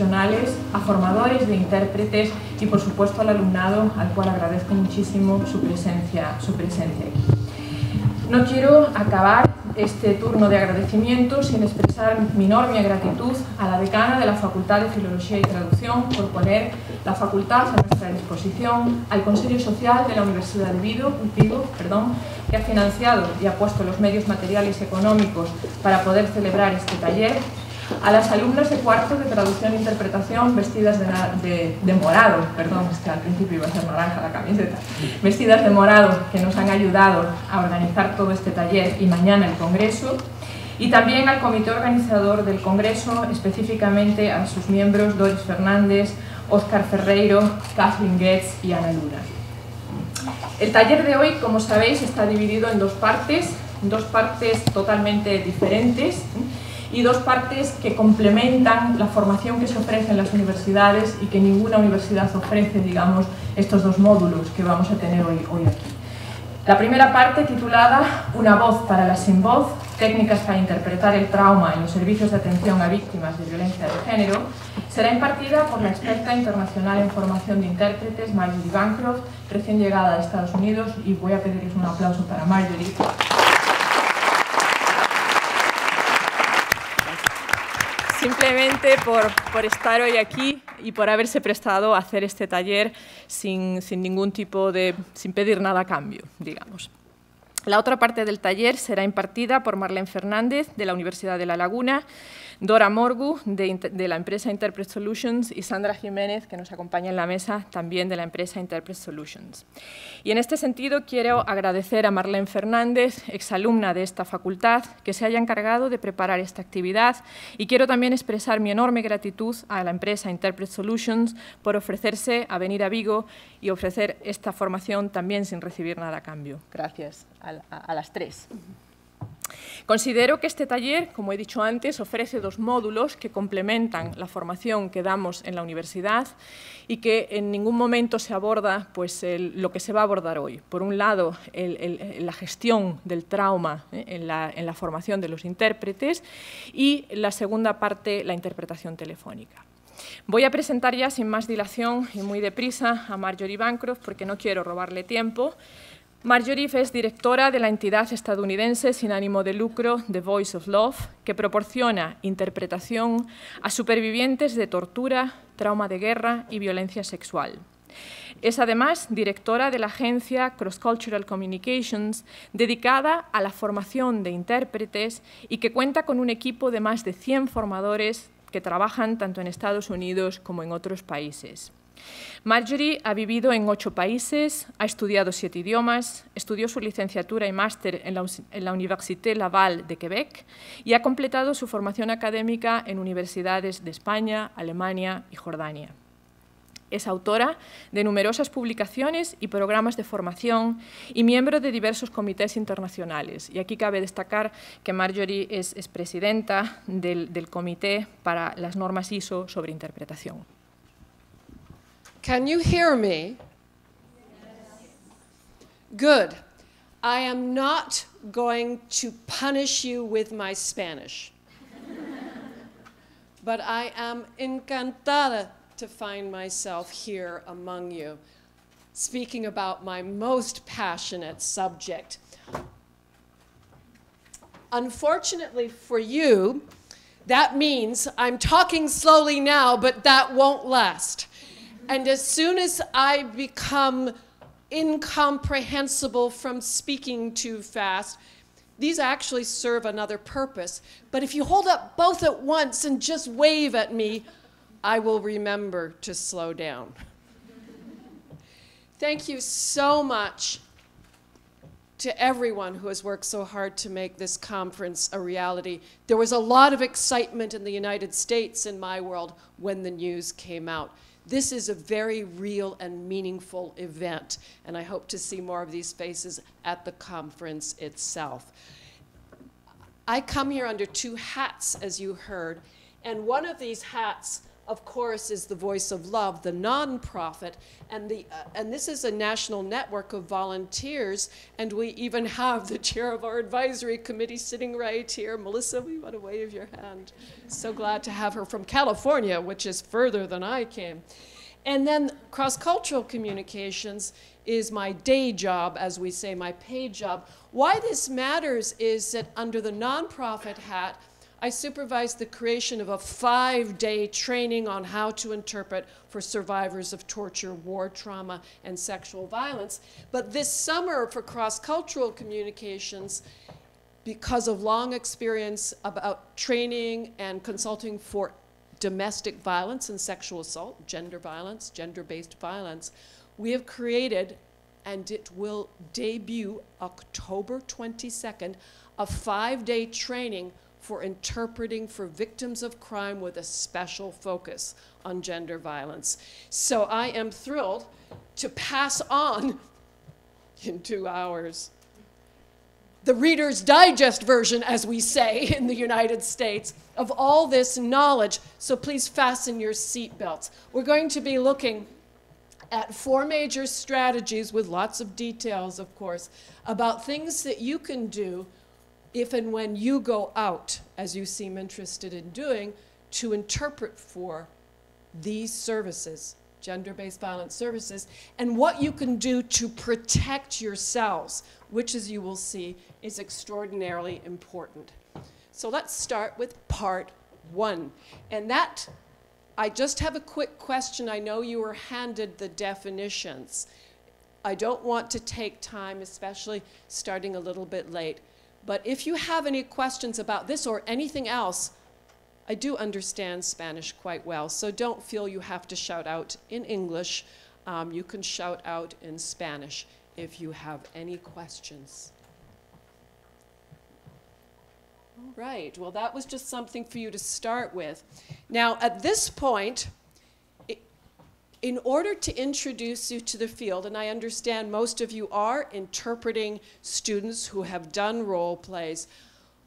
profesionales, a formadores de intérpretes y, por supuesto, al alumnado, al cual agradezco muchísimo su presencia aquí. No quiero acabar este turno de agradecimiento sin expresar mi enorme gratitud a la decana de la Facultad de Filología y Traducción por poner la Facultad a nuestra disposición, al Consejo Social de la Universidad de Vigo, que ha financiado y ha puesto los medios materiales y económicos para poder celebrar este taller, a las alumnas de cuarto de Traducción e Interpretación vestidas de morado, es que al principio iba a ser naranja la camiseta, vestidas de morado, que nos han ayudado a organizar todo este taller y mañana el congreso, y también al comité organizador del congreso, específicamente a sus miembros Dora Fernández, Óscar Ferreiro, Kathleen Goetz y Ana Luna. El taller de hoy, como sabéis, está dividido en dos partes totalmente diferentes, y dos partes que complementan la formación que se ofrece en las universidades y que ninguna universidad ofrece, digamos, estos dos módulos que vamos a tener hoy aquí. La primera parte, titulada Una voz para la sin voz, técnicas para interpretar el trauma en los servicios de atención a víctimas de violencia de género, será impartida por la experta internacional en formación de intérpretes, Marjory Bancroft, recién llegada de Estados Unidos, y voy a pedirles un aplauso para Marjory. Simplemente por estar hoy aquí y por haberse prestado a hacer este taller sin pedir nada a cambio, digamos. La otra parte del taller será impartida por Marlene Fernández, de la Universidad de La Laguna, Dora Murgu, de la empresa Interpret Solutions, y Sandra Jiménez, que nos acompaña en la mesa, también de la empresa Interpret Solutions. Y en este sentido quiero agradecer a Marlene Fernández, exalumna de esta facultad, que se haya encargado de preparar esta actividad, y quiero también expresar mi enorme gratitud a la empresa Interpret Solutions por ofrecerse a venir a Vigo y ofrecer esta formación también sin recibir nada a cambio. Gracias a las tres. Considero que este taller, como he dicho antes, ofrece dos módulos que complementan la formación que damos en la universidad y que en ningún momento se aborda lo que se va a abordar hoy. Por un lado, la gestión del trauma en la formación de los intérpretes, y la segunda parte, la interpretación telefónica. Voy a presentar ya sin más dilación y muy deprisa a Marjory Bancroft porque no quiero robarle tiempo. Marjory es directora de la entidad estadounidense sin ánimo de lucro The Voice of Love, que proporciona interpretación a supervivientes de tortura, trauma de guerra y violencia sexual. Es además directora de la agencia Cross Cultural Communications, dedicada a la formación de intérpretes y que cuenta con un equipo de más de 100 formadores que trabajan tanto en Estados Unidos como en otros países. Marjory ha vivido en 8 países, ha estudiado 7 idiomas, estudió su licenciatura y máster en la Université Laval de Quebec y ha completado su formación académica en universidades de España, Alemania y Jordania. Es autora de numerosas publicaciones y programas de formación y miembro de diversos comités internacionales. Y aquí cabe destacar que Marjory es presidenta del Comité para las Normas ISO sobre interpretación. Can you hear me? Good. I am not going to punish you with my Spanish. But I am encantada to find myself here among you, speaking about my most passionate subject. Unfortunately for you, that means I'm talking slowly now, but that won't last. And as soon as I become incomprehensible from speaking too fast, these actually serve another purpose. But if you hold up both at once and just wave at me, I will remember to slow down. Thank you so much to everyone who has worked so hard to make this conference a reality. There was a lot of excitement in the United States, in my world, when the news came out. This is a very real and meaningful event, and I hope to see more of these faces at the conference itself. I come here under 2 hats, as you heard, and one of these hats of course, is the Voice of Love, the nonprofit, and this is a national network of volunteers, and we even have the chair of our advisory committee sitting right here. Melissa, we want to wave your hand. So glad to have her from California, which is further than I came. And then cross-cultural communications is my day job, as we say, my paid job. Why this matters is that under the nonprofit hat, I supervised the creation of a 5-day training on how to interpret for survivors of torture, war trauma, and sexual violence. But this summer for cross-cultural communications, because of long experience about training and consulting for domestic violence and sexual assault, gender violence, gender-based violence, we have created, and it will debut October 22nd, a 5-day training for interpreting for victims of crime with a special focus on gender violence. So I am thrilled to pass on, in 2 hours, the Reader's Digest version, as we say in the United States, of all this knowledge. So please fasten your seatbelts. We're going to be looking at 4 major strategies with lots of details, of course, about things that you can do if and when you go out, as you seem interested in doing, to interpret for these services, gender-based violence services, and what you can do to protect yourselves, which, as you will see, is extraordinarily important. So let's start with part 1. And that, I just have a quick question. I know you were handed the definitions. I don't want to take time, especially starting a little bit late. But if you have any questions about this or anything else, I do understand Spanish quite well, so don't feel you have to shout out in English. You can shout out in Spanish if you have any questions. All right, well, that was just something for you to start with. Now, at this point, in order to introduce you to the field, and I understand most of you are interpreting students who have done role plays,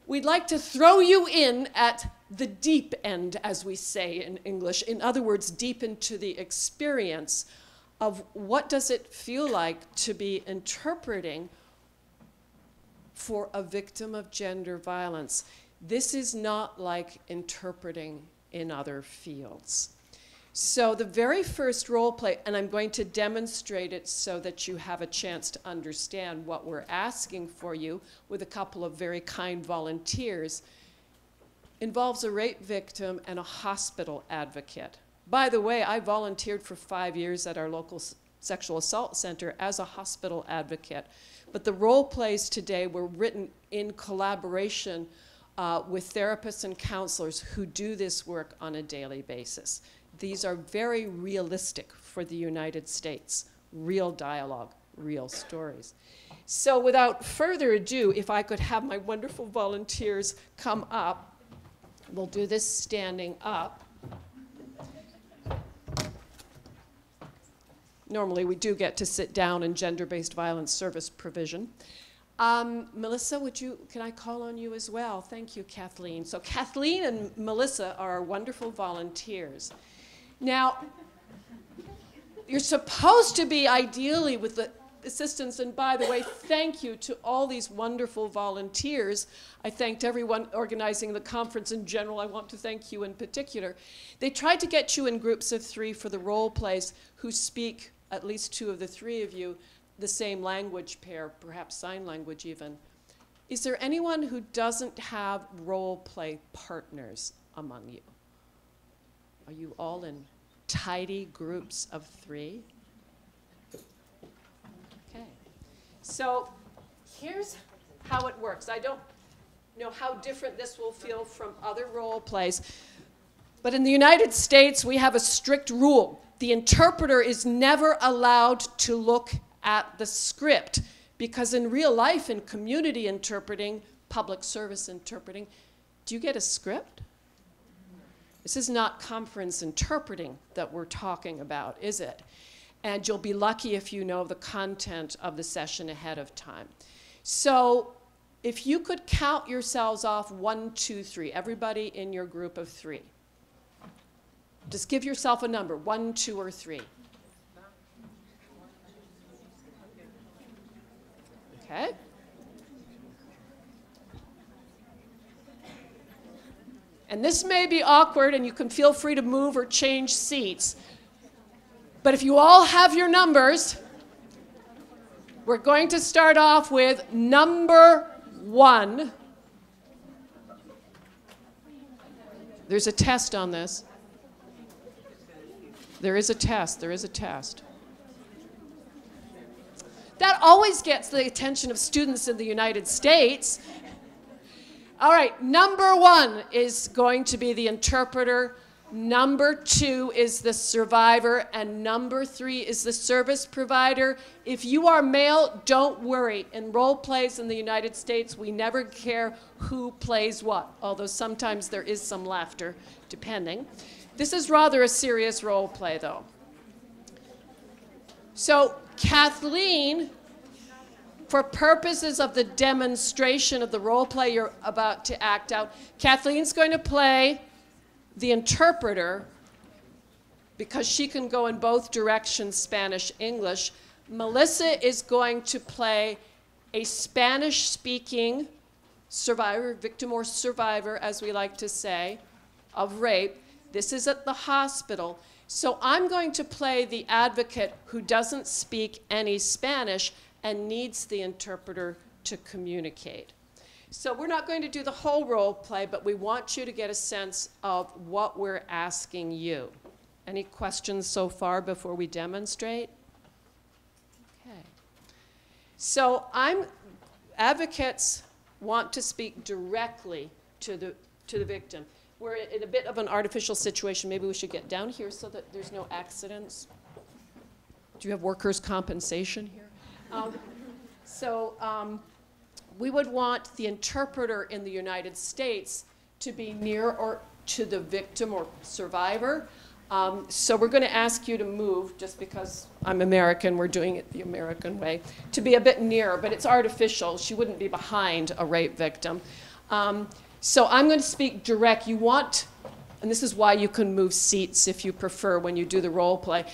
we'd like to throw you in at the deep end, as we say in English. In other words, deep into the experience of what does it feel like to be interpreting for a victim of gender violence. This is not like interpreting in other fields. So the very first role play, and I'm going to demonstrate it so that you have a chance to understand what we're asking for you with a couple of very kind volunteers, involves a rape victim and a hospital advocate. By the way, I volunteered for 5 years at our local sexual assault center as a hospital advocate. But the role plays today were written in collaboration with therapists and counselors who do this work on a daily basis. These are very realistic for the United States. Real dialogue, real stories. So without further ado, if I could have my wonderful volunteers come up. We'll do this standing up. Normally we do get to sit down in gender-based violence service provision. Melissa, can I call on you as well? Thank you, Kathleen. So Kathleen and Melissa are our wonderful volunteers. Now, you're supposed to be ideally with the assistance, and by the way, thank you to all these wonderful volunteers. I thanked everyone organizing the conference in general. I want to thank you in particular. They tried to get you in groups of 3 for the role plays who speak, at least 2 of the 3 of you, the same language pair, perhaps sign language even. Is there anyone who doesn't have role play partners among you? Are you all in tidy groups of 3? Okay. So here's how it works. I don't know how different this will feel from other role plays, but in the United States, we have a strict rule. The interpreter is never allowed to look at the script, because in real life, in community interpreting, public service interpreting, do you get a script? This is not conference interpreting that we're talking about, is it? And you'll be lucky if you know the content of the session ahead of time. So if you could count yourselves off 1, 2, 3, everybody in your group of 3. Just give yourself a number, 1, 2, or 3. Okay. And this may be awkward, and you can feel free to move or change seats. But if you all have your numbers, we're going to start off with number 1. There's a test on this. There is a test. There is a test. That always gets the attention of students in the United States. All right, number 1 is going to be the interpreter. Number 2 is the survivor, and number 3 is the service provider. If you are male, don't worry. In role plays in the United States, we never care who plays what, although sometimes there is some laughter, depending. This is rather a serious role play, though. So, Kathleen, for purposes of the demonstration of the role play you're about to act out, Kathleen's going to play the interpreter because she can go in both directions, Spanish, English. Melissa is going to play a Spanish-speaking survivor, victim or survivor, as we like to say, of rape. This is at the hospital. So I'm going to play the advocate who doesn't speak any Spanish and needs the interpreter to communicate. So we're not going to do the whole role play, but we want you to get a sense of what we're asking you. Any questions so far before we demonstrate? Okay. So advocates want to speak directly to the victim. We're in a bit of an artificial situation. Maybe we should get down here so that there's no accidents. Do you have workers' compensation here? We would want the interpreter in the United States to be near or to the victim or survivor. So we're going to ask you to move, just because I'm American, we're doing it the American way, to be a bit nearer, but it's artificial. She wouldn't be behind a rape victim. So I'm going to speak direct. You want, and this is why you can move seats if you prefer when you do the role play.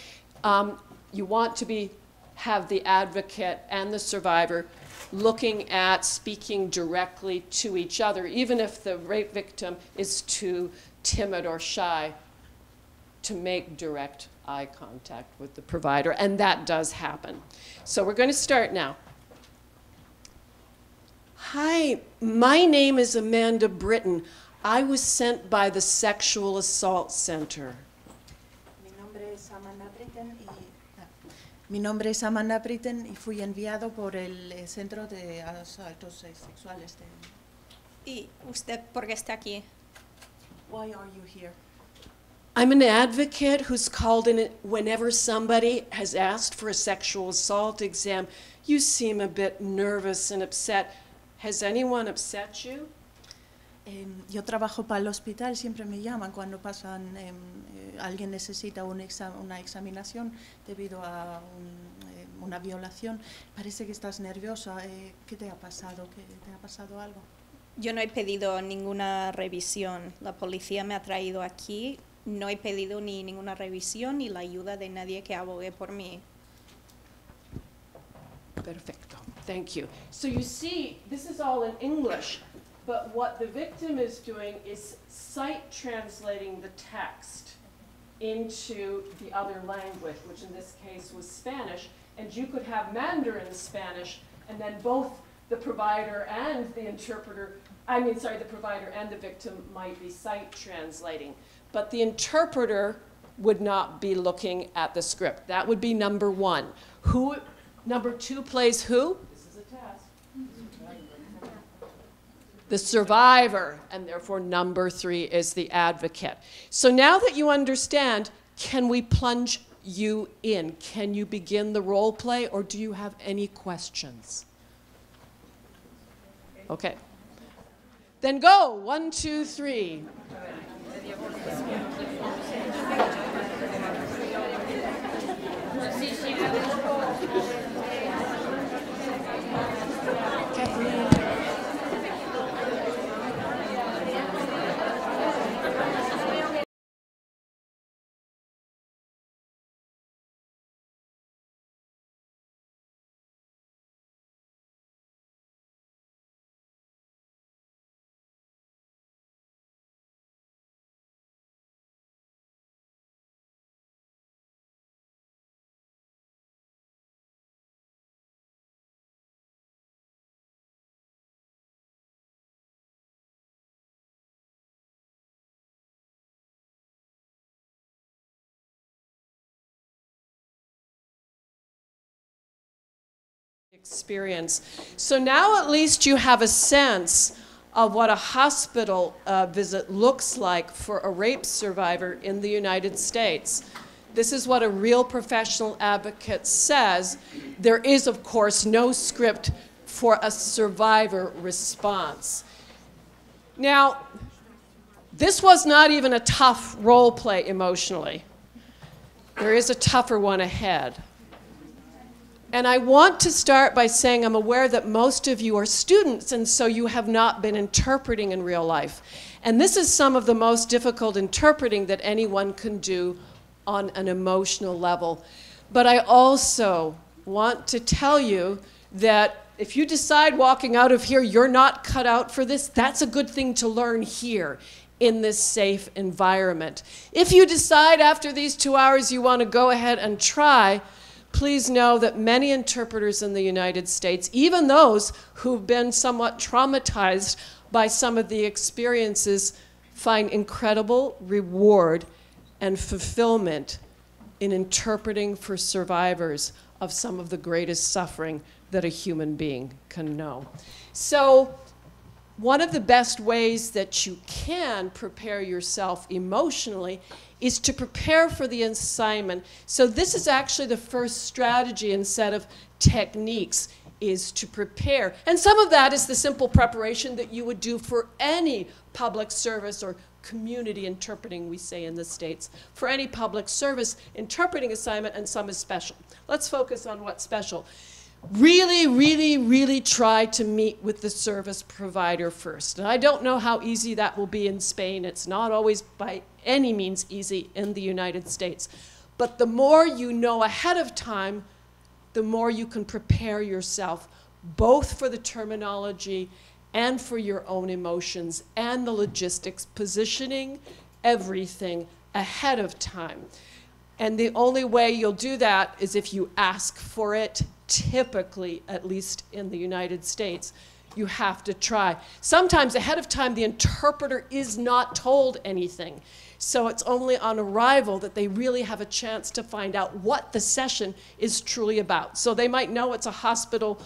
You want to have the advocate and the survivor looking at speaking directly to each other, even if the rape victim is too timid or shy to make direct eye contact with the provider, and that does happen. So we're going to start now. Hi, my name is Amanda Britton. I was sent by the Sexual Assault Center. Mi nombre es Amanda Britten y fui enviado por el Centro de Asaltos Sexuales. ¿Y usted por qué está aquí? Why are you here? I'm an advocate who's called in whenever somebody has asked for a sexual assault exam. You seem a bit nervous and upset. Has anyone upset you? Yo trabajo para el hospital, siempre me llaman cuando alguien necesita una examinación debido a una violación. Parece que estás nerviosa. ¿Qué te ha pasado? ¿Te ha pasado algo? Yo no he pedido ninguna revisión. La policía me ha traído aquí. No he pedido ni ninguna revisión ni la ayuda de nadie que abogue por mí. Perfecto. Thank you. So you see, this is all in English. But what the victim is doing is sight translating the text into the other language, which in this case was Spanish. And you could have Mandarin Spanish, and then both the provider and the interpreter, the provider and the victim might be sight translating. But the interpreter would not be looking at the script. That would be number 1. Number 2 plays who? The survivor, and therefore number 3 is the advocate. So now that you understand, can we plunge you in? Can you begin the role play, or do you have any questions? Okay. Then go. 1, 2, 3. experience. So now at least you have a sense of what a hospital visit looks like for a rape survivor in the United States. This is what a real professional advocate says. There is, of course, no script for a survivor response. Now, this was not even a tough role play emotionally. There is a tougher one ahead. And I want to start by saying I'm aware that most of you are students, and so you have not been interpreting in real life. And this is some of the most difficult interpreting that anyone can do on an emotional level. But I also want to tell you that if you decide walking out of here you're not cut out for this, that's a good thing to learn here in this safe environment. If you decide after these 2 hours you want to go ahead and try, please know that many interpreters in the United States, even those who've been somewhat traumatized by some of the experiences, find incredible reward and fulfillment in interpreting for survivors of some of the greatest suffering that a human being can know. So one of the best ways that you can prepare yourself emotionally is to prepare for the assignment. So this is actually the first strategy and set of techniques, is to prepare. And some of that is the simple preparation that you would do for any public service or community interpreting, we say in the States, for any public service interpreting assignment, and some is special. Let's focus on what's special. Really, really, really try to meet with the service provider first. And I don't know how easy that will be in Spain. It's not always by any means easy in the United States. But the more you know ahead of time, the more you can prepare yourself, both for the terminology and for your own emotions and the logistics, positioning everything ahead of time. And the only way you'll do that is if you ask for it. Typically, at least in the United States, you have to try. Sometimes ahead of time, the interpreter is not told anything. So it's only on arrival that they really have a chance to find out what the session is truly about. So they might know it's a hospital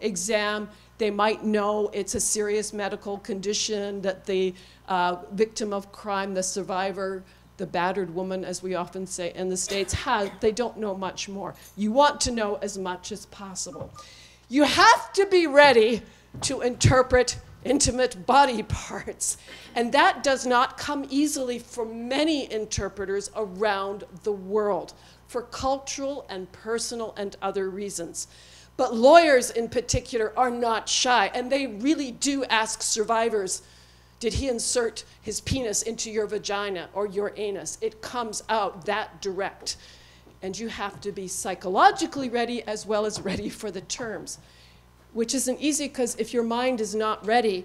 exam. They might know it's a serious medical condition that the victim of crime, the survivor, the battered woman, as we often say in the States, they don't know much more. You want to know as much as possible. You have to be ready to interpret intimate body parts. And that does not come easily for many interpreters around the world, for cultural and personal and other reasons. But lawyers in particular are not shy, and they really do ask survivors, did he insert his penis into your vagina or your anus? It comes out that direct. And you have to be psychologically ready as well as ready for the terms, which isn't easy because if your mind is not ready,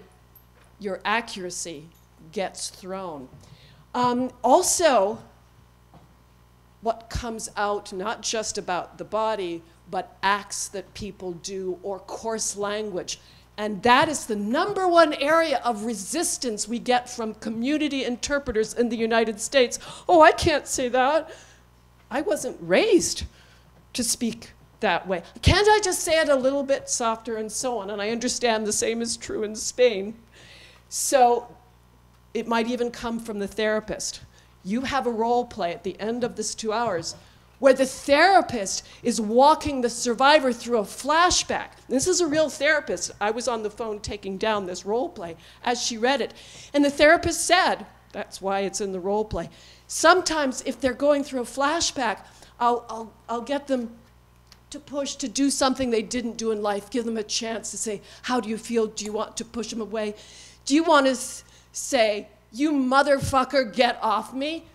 your accuracy gets thrown. Also, what comes out, not just about the body, but acts that people do or coarse language. And that is the #1 area of resistance we get from community interpreters in the United States. Oh, I can't say that. I wasn't raised to speak that way. Can't I just say it a little bit softer and so on? And I understand the same is true in Spain. So it might even come from the therapist. You have a role play at the end of this 2 hours where the therapist is walking the survivor through a flashback. This is a real therapist. I was on the phone taking down this role play as she read it. And the therapist said, that's why it's in the role play, sometimes if they're going through a flashback, I'll get them to push to do something they didn't do in life, give them a chance to say, how do you feel? Do you want to push them away? Do you want to say, you motherfucker, get off me?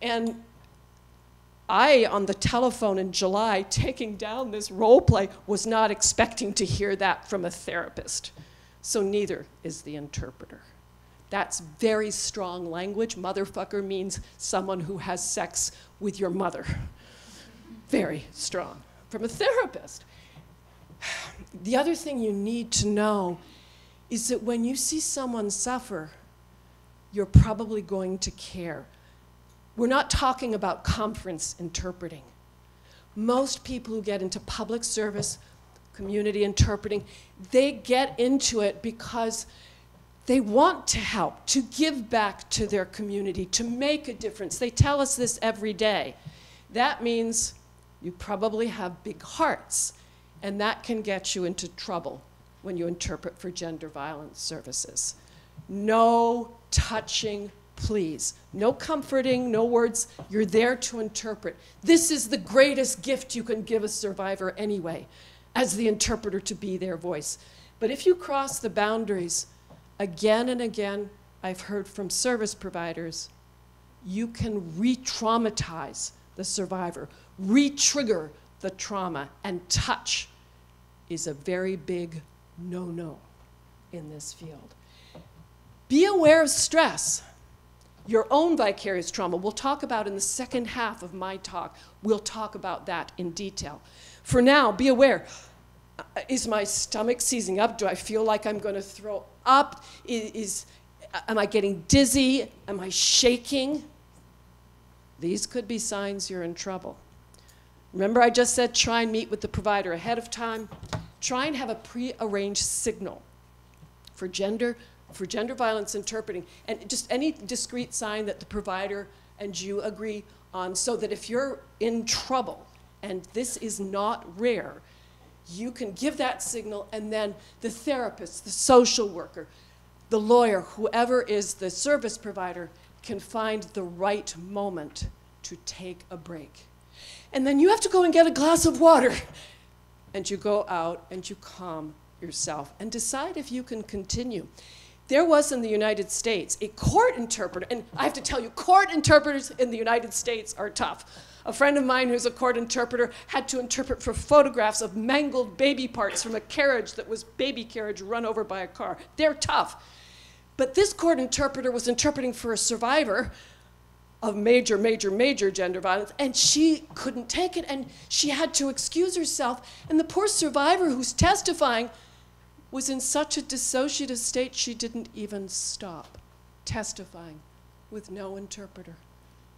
And I, on the telephone in July, taking down this role play, was not expecting to hear that from a therapist. So neither is the interpreter. That's very strong language. Motherfucker means someone who has sex with your mother. Very strong. From a therapist. The other thing you need to know is that when you see someone suffer, you're probably going to care. We're not talking about conference interpreting. Most people who get into public service, community interpreting, they get into it because they want to help, to give back to their community, to make a difference. They tell us this every day. That means you probably have big hearts, and that can get you into trouble when you interpret for gender violence services. No touching, please. No comforting, no words. You're there to interpret. This is the greatest gift you can give a survivor anyway, as the interpreter, to be their voice. But if you cross the boundaries, again and again, I've heard from service providers, you can re-traumatize the survivor, re-trigger the trauma, and touch is a very big no-no in this field. Be aware of stress, your own vicarious trauma. We'll talk about in the second half of my talk. We'll talk about that in detail. For now, be aware. Is my stomach seizing up? Do I feel like I'm going to throw up? Am I getting dizzy? Am I shaking? These could be signs you're in trouble. Remember I just said try and meet with the provider ahead of time. Try and have a pre-arranged signal for gender violence interpreting, and just any discrete sign that the provider and you agree on, so that if you're in trouble, and this is not rare, you can give that signal, and then the therapist, the social worker, the lawyer, whoever is the service provider, can find the right moment to take a break. And then you have to go and get a glass of water, and you go out and you calm yourself and decide if you can continue. There was in the United States a court interpreter, and I have to tell you, court interpreters in the United States are tough. A friend of mine who's a court interpreter had to interpret for photographs of mangled baby parts from a carriage that was baby carriage run over by a car. They're tough. But this court interpreter was interpreting for a survivor of major gender violence, and she couldn't take it, and she had to excuse herself. And the poor survivor who's testifying was in such a dissociative state she didn't even stop testifying with no interpreter,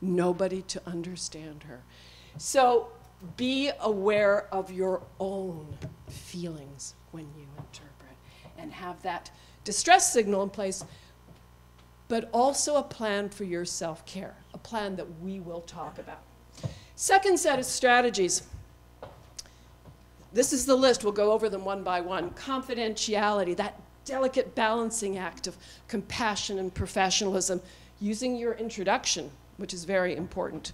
nobody to understand her. So be aware of your own feelings when you interpret, and have that distress signal in place, but also a plan for your self-care, a plan that we will talk about. Second set of strategies. This is the list. We'll go over them one by one. Confidentiality, that delicate balancing act of compassion and professionalism, using your introduction, which is very important.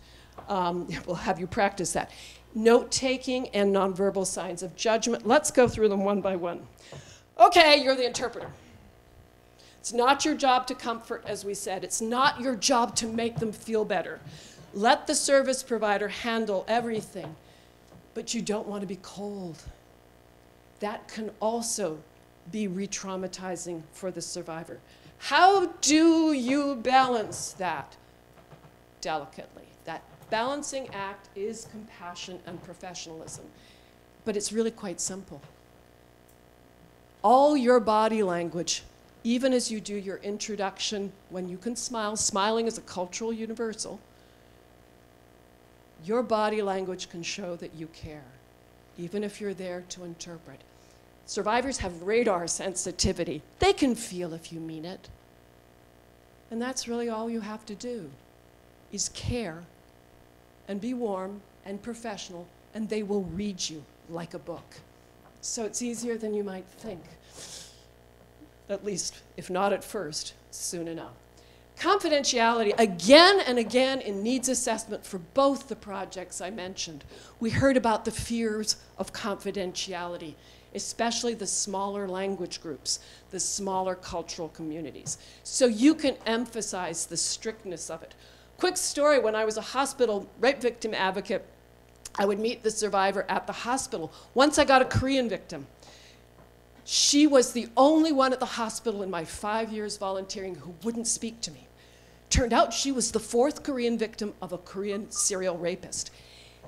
We'll have you practice that. Note-taking and nonverbal signs of judgment. Let's go through them one by one. Okay, you're the interpreter. It's not your job to comfort, as we said. It's not your job to make them feel better. Let the service provider handle everything. But you don't want to be cold. That can also be re-traumatizing for the survivor. How do you balance that delicately? That balancing act is compassion and professionalism. But it's really quite simple. All your body language, even as you do your introduction, when you can smile, smiling is a cultural universal, your body language can show that you care, even if you're there to interpret. Survivors have radar sensitivity. They can feel if you mean it. And that's really all you have to do, is care and be warm and professional, and they will read you like a book. So it's easier than you might think, at least, if not at first, soon enough. Confidentiality, again and again in needs assessment for both the projects I mentioned. We heard about the fears of confidentiality, especially the smaller language groups, the smaller cultural communities. So you can emphasize the strictness of it. Quick story, when I was a hospital rape victim advocate, I would meet the survivor at the hospital. Once I got a Korean victim. She was the only one at the hospital in my 5 years volunteering who wouldn't speak to me. Turned out she was the 4th Korean victim of a Korean serial rapist.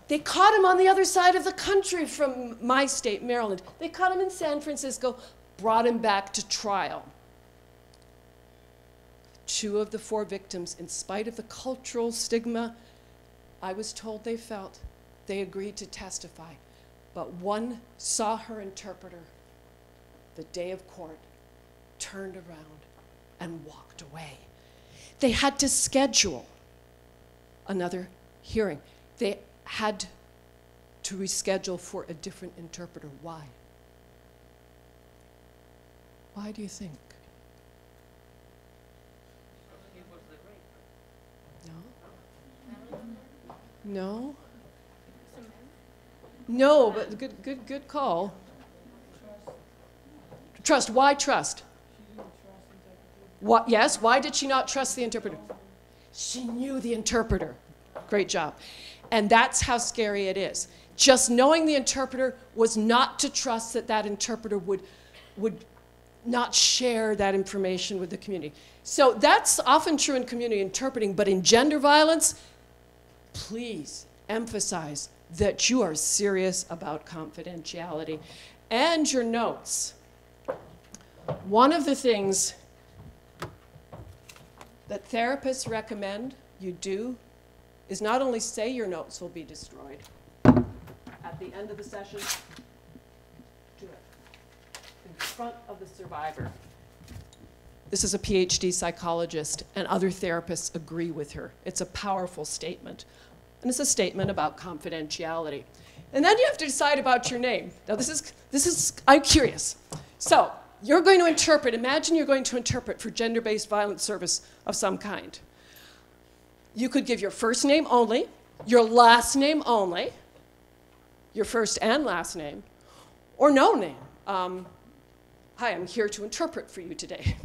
They caught him on the other side of the country from my state, Maryland. They caught him in San Francisco, brought him back to trial. 2 of the 4 victims, in spite of the cultural stigma I was told they felt, they agreed to testify. but one saw her interpreter the day of court, turned around, and walked away. They had to schedule another hearing. They had to reschedule for a different interpreter. Why? Why do you think? No? No, but good call. Trust. Why trust? What? Yes. Why did she not trust the interpreter? She knew the interpreter. Great job. And that's how scary it is. Just knowing the interpreter was not to trust that that interpreter would not share that information with the community. So that's often true in community interpreting, but in gender violence, please emphasize that you are serious about confidentiality. And your notes. One of the things that therapists recommend you do is not only say your notes will be destroyed, at the end of the session, do it in front of the survivor. This is a PhD psychologist, and other therapists agree with her. It's a powerful statement. And it's a statement about confidentiality. And then you have to decide about your name. Now this is I'm curious. So you're going to interpret, imagine you're going to interpret for gender-based violence service of some kind. You could give your first name only, your last name only, your first and last name, or no name. Hi, I'm here to interpret for you today.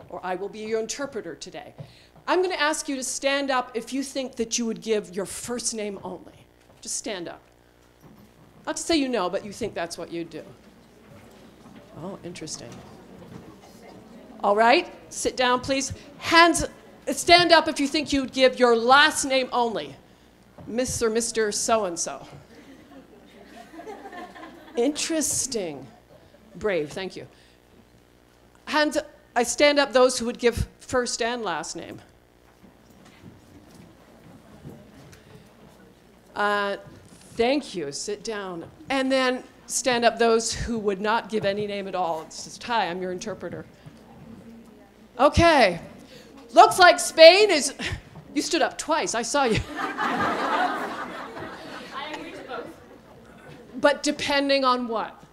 Or I will be your interpreter today. I'm going to ask you to stand up if you think that you would give your first name only. Just stand up. Not to say you know, but you think that's what you'd do. Oh, interesting. All right, sit down, please. Stand up if you think you'd give your last name only. Miss or Mr. So-and-so. Interesting. Brave, thank you. I stand up those who would give first and last name. Thank you, sit down. And then stand up those who would not give any name at all. It's just, hi, I'm your interpreter. Okay, looks like Spain is, you stood up twice, I saw you. I agree to both. But depending on what?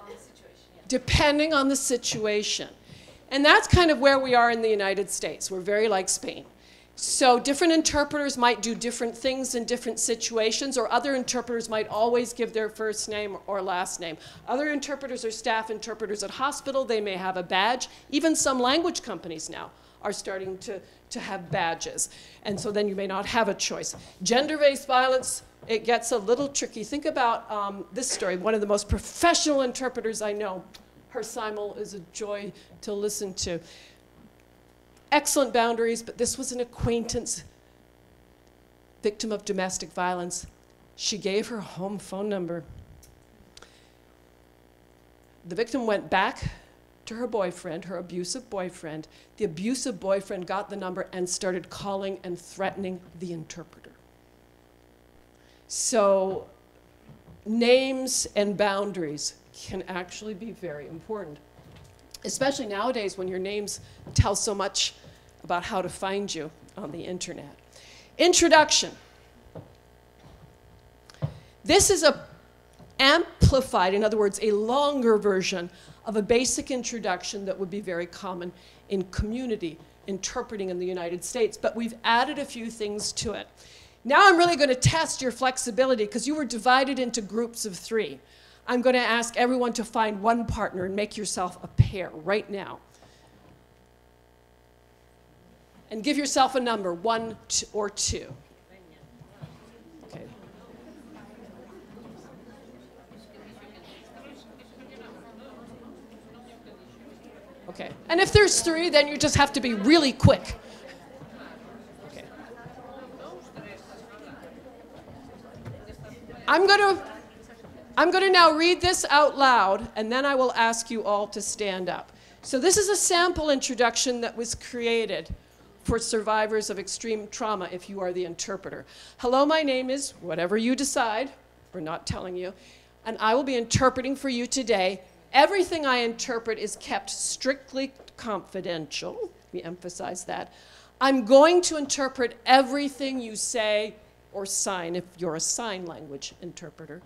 On the situation, yeah. Depending on the situation. And that's kind of where we are in the United States. We're very like Spain. So different interpreters might do different things in different situations, or other interpreters might always give their first name or last name. Other interpreters are staff interpreters at hospital. They may have a badge. Even some language companies now are starting to have badges. And so then you may not have a choice. Gender-based violence, it gets a little tricky. Think about this story. One of the most professional interpreters I know, her simul is a joy to listen to. Excellent boundaries, but this was an acquaintance, victim of domestic violence. She gave her home phone number. The victim went back to her boyfriend, her abusive boyfriend. The abusive boyfriend got the number and started calling and threatening the interpreter. So names and boundaries can actually be very important, especially nowadays when your names tell so much about how to find you on the internet. Introduction. This is a amplified, in other words, a longer version of a basic introduction that would be very common in community interpreting in the United States, but we've added a few things to it. Now I'm really going to test your flexibility because you were divided into groups of 3. I'm going to ask everyone to find one partner and make yourself a pair right now. And give yourself a number, 1 or 2. Okay. Okay. And if there's 3, then you just have to be really quick. Okay. I'm going to now read this out loud, and then I will ask you all to stand up. So this is a sample introduction that was created for survivors of extreme trauma if you are the interpreter. Hello, my name is, whatever you decide, We're not telling you. And I will be interpreting for you today. Everything I interpret is kept strictly confidential. We emphasize that. I'm going to interpret everything you say or sign if you're a sign language interpreter.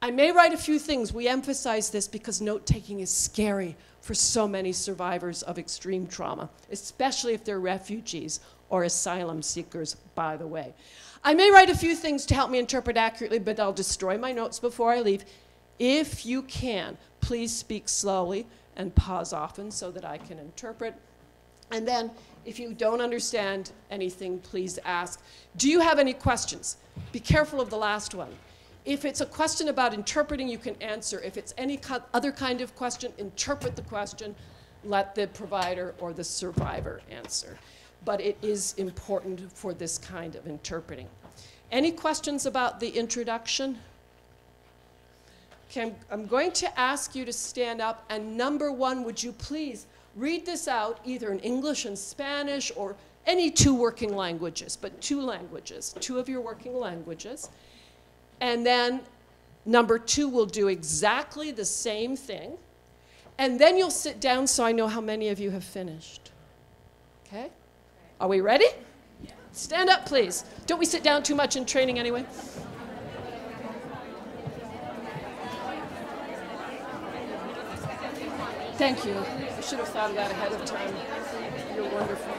I may write a few things. We emphasize this because note-taking is scary for so many survivors of extreme trauma, especially if they're refugees or asylum seekers, by the way. I may write a few things to help me interpret accurately, but I'll destroy my notes before I leave. If you can, please speak slowly and pause often so that I can interpret. And then, if you don't understand anything, please ask. Do you have any questions? Be careful of the last one. If it's a question about interpreting, you can answer. If it's any other kind of question, interpret the question. Let the provider or the survivor answer. But it is important for this kind of interpreting. Any questions about the introduction? Okay, I'm going to ask you to stand up, and number one, would you please read this out either in English and Spanish or any two working languages, but two languages, two of your working languages. And then number two will do exactly the same thing. And then you'll sit down so I know how many of you have finished. Okay? Are we ready? Yeah. Stand up, please. Don't we sit down too much in training anyway? Thank you. I should have thought of that ahead of time. You're wonderful.